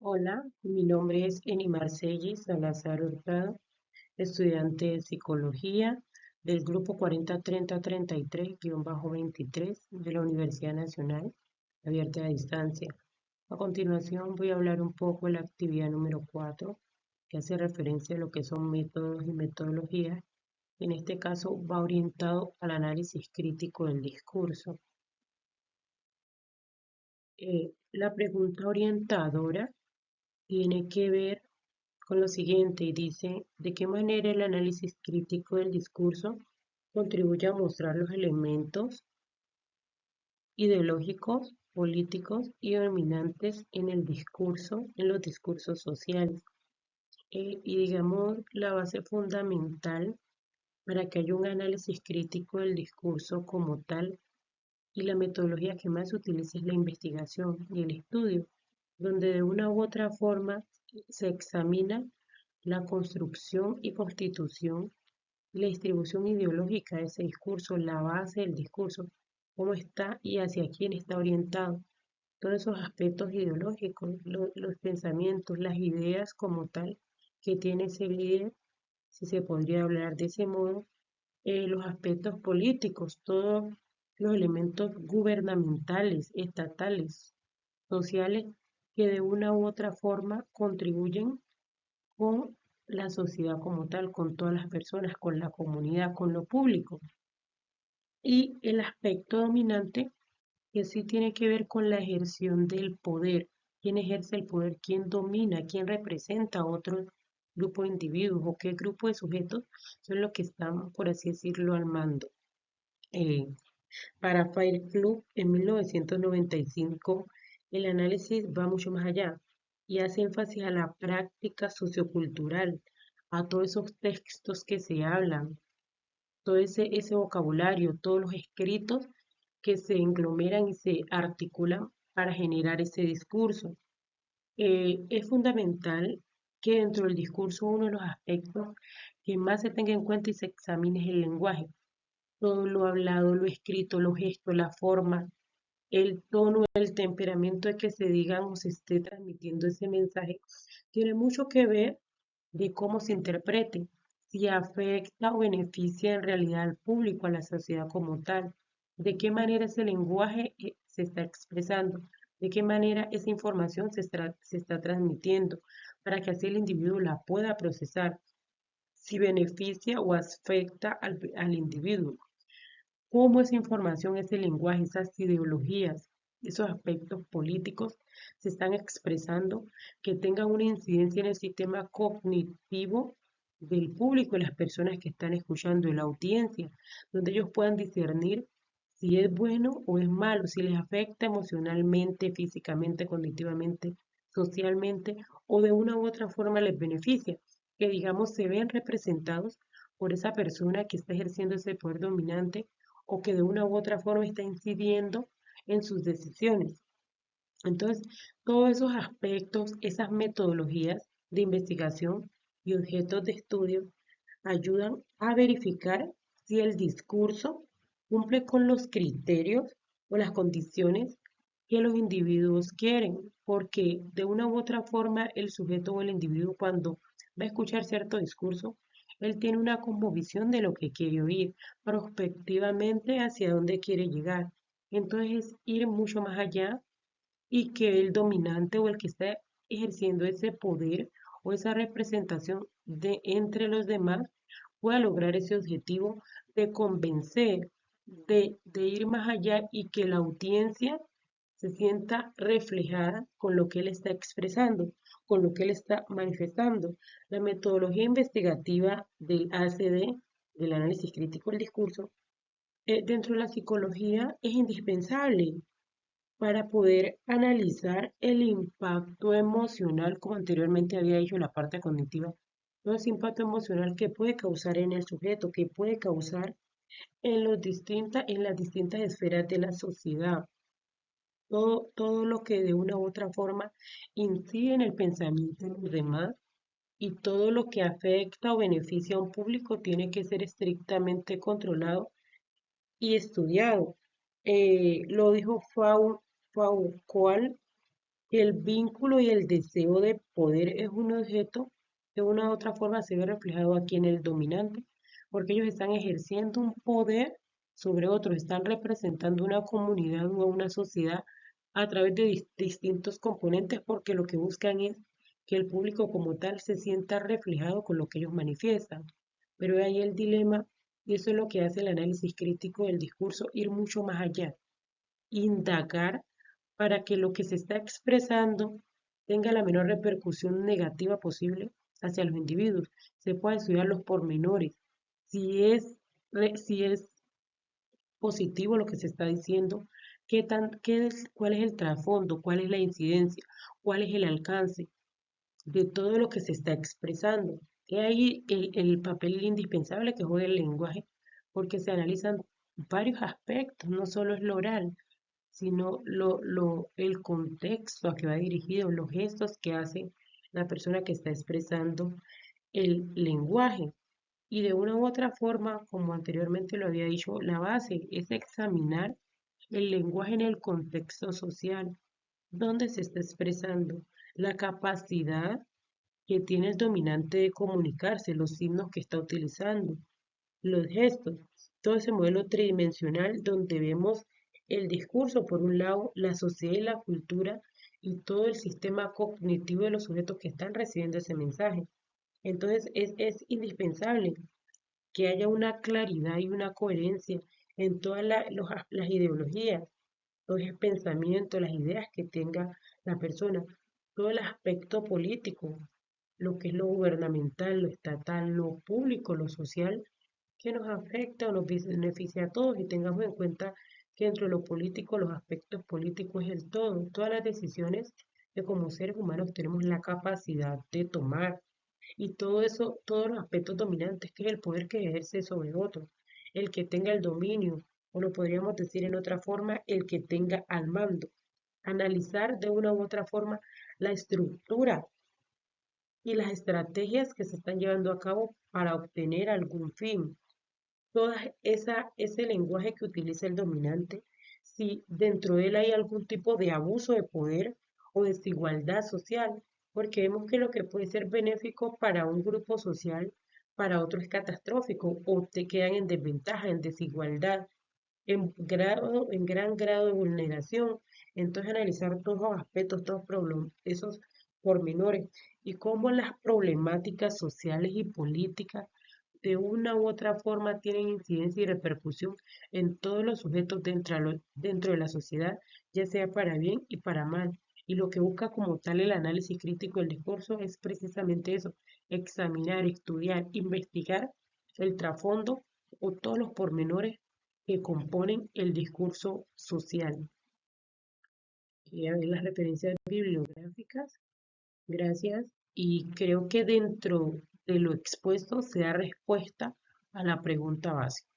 Hola, mi nombre es Eni Marcelli Salazar Hurtado, estudiante de Psicología del grupo 403033-23 de la Universidad Nacional Abierta a Distancia. A continuación voy a hablar un poco de la actividad número 4, que hace referencia a lo que son métodos y metodologías. En este caso va orientado al análisis crítico del discurso. La pregunta orientadora tiene que ver con lo siguiente y dice, ¿de qué manera el análisis crítico del discurso contribuye a mostrar los elementos ideológicos, políticos y dominantes en el discurso, en los discursos sociales? Y digamos, la base fundamental para que haya un análisis crítico del discurso como tal y la metodología que más se utiliza es la investigación y el estudio, donde de una u otra forma se examina la construcción y constitución, la distribución ideológica de ese discurso, la base del discurso, cómo está y hacia quién está orientado. Todos esos aspectos ideológicos, los pensamientos, las ideas como tal que tiene ese líder, si se podría hablar de ese modo, los aspectos políticos, todos los elementos gubernamentales, estatales, sociales, que de una u otra forma contribuyen con la sociedad como tal, con todas las personas, con la comunidad, con lo público. Y el aspecto dominante que sí tiene que ver con la ejerción del poder. ¿Quién ejerce el poder? ¿Quién domina? ¿Quién representa a otro grupo de individuos o qué grupo de sujetos son los que están, por así decirlo, al mando? Eh, para Fire Club en 1995, el análisis va mucho más allá y hace énfasis a la práctica sociocultural, a todos esos textos que se hablan, todo ese vocabulario, todos los escritos que se englomeran y se articulan para generar ese discurso. Es fundamental que dentro del discurso uno de los aspectos que más se tenga en cuenta y se examine es el lenguaje. Todo lo hablado, lo escrito, los gestos, la forma, el tono, el temperamento de que se diga o se esté transmitiendo ese mensaje, tiene mucho que ver de cómo se interprete, si afecta o beneficia en realidad al público, a la sociedad como tal, de qué manera ese lenguaje se está expresando, de qué manera esa información se está transmitiendo, para que así el individuo la pueda procesar, si beneficia o afecta al individuo, cómo esa información, ese lenguaje, esas ideologías, esos aspectos políticos se están expresando, que tengan una incidencia en el sistema cognitivo del público, de las personas que están escuchando, de la audiencia, donde ellos puedan discernir si es bueno o es malo, si les afecta emocionalmente, físicamente, cognitivamente, socialmente, o de una u otra forma les beneficia, que digamos se ven representados por esa persona que está ejerciendo ese poder dominante o que de una u otra forma está incidiendo en sus decisiones. Entonces, todos esos aspectos, esas metodologías de investigación y objetos de estudio ayudan a verificar si el discurso cumple con los criterios o las condiciones que los individuos quieren, porque de una u otra forma el sujeto o el individuo cuando va a escuchar cierto discurso, él tiene una cosmovisión de lo que quiere oír, prospectivamente hacia dónde quiere llegar. Entonces, ir mucho más allá y que el dominante o el que está ejerciendo ese poder o esa representación de entre los demás pueda lograr ese objetivo de convencer, de ir más allá y que la audiencia se sienta reflejada con lo que él está expresando, con lo que él está manifestando. La metodología investigativa del ACD, del análisis crítico del discurso, dentro de la psicología es indispensable para poder analizar el impacto emocional, como anteriormente había dicho, la parte cognitiva, todo ese impacto emocional que puede causar en el sujeto, que puede causar en las distintas esferas de la sociedad, todo lo que de una u otra forma incide en el pensamiento de los demás y todo lo que afecta o beneficia a un público tiene que ser estrictamente controlado y estudiado. Lo dijo Foucault que el vínculo y el deseo de poder es un objeto, de una u otra forma se ve reflejado aquí en el dominante, porque ellos están ejerciendo un poder sobre otros, están representando una comunidad o una sociedad a través de distintos componentes, porque lo que buscan es que el público como tal se sienta reflejado con lo que ellos manifiestan. Pero ahí el dilema, y eso es lo que hace el análisis crítico del discurso, ir mucho más allá, indagar para que lo que se está expresando tenga la menor repercusión negativa posible hacia los individuos. Se puede estudiar los pormenores, si es positivo lo que se está diciendo, cuál es el trasfondo, cuál es la incidencia, cuál es el alcance de todo lo que se está expresando. Y ahí el papel indispensable que juega el lenguaje, porque se analizan varios aspectos, no solo es lo oral, sino el contexto a que va dirigido, los gestos que hace la persona que está expresando el lenguaje. Y de una u otra forma, como anteriormente lo había dicho, la base es examinar el lenguaje en el contexto social, donde se está expresando la capacidad que tiene el dominante de comunicarse, los signos que está utilizando, los gestos, todo ese modelo tridimensional donde vemos el discurso por un lado, la sociedad y la cultura y todo el sistema cognitivo de los sujetos que están recibiendo ese mensaje. Entonces es indispensable que haya una claridad y una coherencia en todas las ideologías, todo el pensamiento, las ideas que tenga la persona, todo el aspecto político, lo que es lo gubernamental, lo estatal, lo público, lo social, que nos afecta o nos beneficia a todos y tengamos en cuenta que dentro de lo político, los aspectos políticos es el todo, todas las decisiones que como seres humanos tenemos la capacidad de tomar y todo eso, todos los aspectos dominantes, que es el poder que ejerce sobre otro, el que tenga el dominio, o lo podríamos decir en otra forma, el que tenga al mando. Analizar de una u otra forma la estructura y las estrategias que se están llevando a cabo para obtener algún fin. Ese lenguaje que utiliza el dominante, si dentro de él hay algún tipo de abuso de poder o desigualdad social, porque vemos que lo que puede ser benéfico para un grupo social, para otro es catastrófico o te quedan en desventaja, en desigualdad, en gran grado de vulneración. Entonces analizar todos los aspectos, esos pormenores y cómo las problemáticas sociales y políticas de una u otra forma tienen incidencia y repercusión en todos los sujetos dentro de la sociedad, ya sea para bien y para mal. Y lo que busca como tal el análisis crítico del discurso es precisamente eso, examinar, estudiar, investigar el trasfondo o todos los pormenores que componen el discurso social. Y a ver las referencias bibliográficas, gracias. Y creo que dentro de lo expuesto se da respuesta a la pregunta básica.